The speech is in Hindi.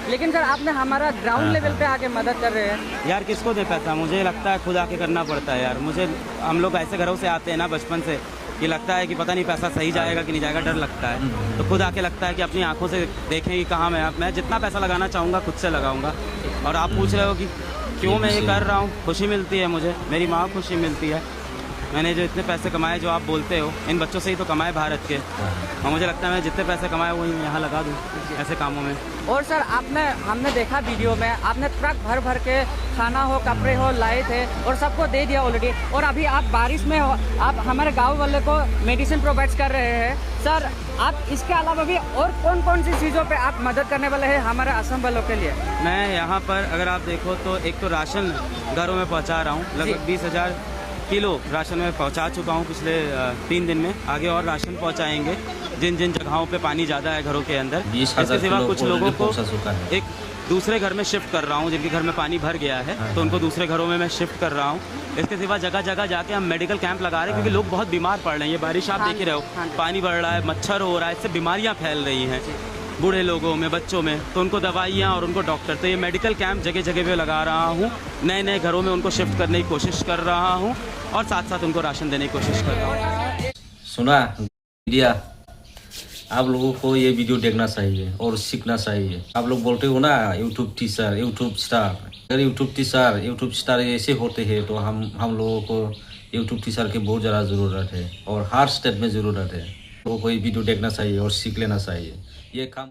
लेकिन सर आपने हमारा ग्राउंड लेवल पे आके मदद कर रहे हैं। यार किसको दे पैसा, मुझे लगता है खुद आके करना पड़ता है यार। मुझे हम लोग ऐसे घरों से आते हैं ना बचपन से, कि लगता है कि पता नहीं पैसा सही जाएगा कि नहीं जाएगा, डर लगता है। तो खुद आके लगता है कि अपनी आंखों से देखें कि कहाँ मैं जितना पैसा लगाना चाहूँगा खुद से लगाऊंगा। और आप पूछ रहे हो कि क्यों मैं ये कर रहा हूँ, खुशी मिलती है मुझे, मेरी माँ खुशी मिलती है। मैंने जो इतने पैसे कमाए जो आप बोलते हो, इन बच्चों से ही तो कमाए भारत के, और मुझे लगता है मैं जितने पैसे कमाए वही यहाँ लगा दूँ ऐसे कामों में। और सर हमने देखा वीडियो में आपने ट्रक भर भर के खाना हो, कपड़े हो लाए थे और सबको दे दिया ऑलरेडी। और अभी आप बारिश में हो, आप हमारे गांव वाले को मेडिसिन प्रोवाइड कर रहे हैं। सर आप इसके अलावा भी और कौन कौन सी चीज़ों पे आप मदद करने वाले हैं हमारे असम वालों के लिए? मैं यहाँ पर अगर आप देखो तो एक तो राशन घरों में पहुँचा रहा हूँ, लगभग 20,000 किलो राशन में पहुँचा चुका हूँ पिछले 3 दिन में। आगे और राशन पहुँचाएंगे जिन जिन जगहों पे पानी ज़्यादा है घरों के अंदर। इसके सिवा कुछ लोगों को एक दूसरे घर में शिफ्ट कर रहा हूँ जिनके घर में पानी भर गया है, तो उनको दूसरे घरों में मैं शिफ्ट कर रहा हूँ। इसके सिवा जगह जगह जाके हम मेडिकल कैंप लगा रहे हैं, क्योंकि लोग बहुत बीमार पड़ रहे हैं। ये बारिश आप देख ही रहे हो, पानी बढ़ रहा है, मच्छर हो रहा है, इससे बीमारियाँ फैल रही हैं बूढ़े लोगों में, बच्चों में। तो उनको दवाइयाँ और उनको डॉक्टर, तो ये मेडिकल कैंप जगह जगह पे लगा रहा हूँ। नए नए घरों में उनको शिफ्ट करने की कोशिश कर रहा हूँ और साथ साथ उनको राशन देने की कोशिश कर रहा हूँ। सुना मीडिया, आप लोगों को ये वीडियो देखना चाहिए और सीखना चाहिए। आप लोग बोलते हो ना यूट्यूब टीचर, यूट्यूब स्टार। अगर यूट्यूब टीचर, यूट्यूब स्टार ऐसे होते हैं तो हम लोगों को यूट्यूब टीचर की बहुत ज़्यादा ज़रूरत है और हर स्टेट में ज़रूरत है। लोगों को ये वीडियो देखना चाहिए और सीख लेना चाहिए। ये काम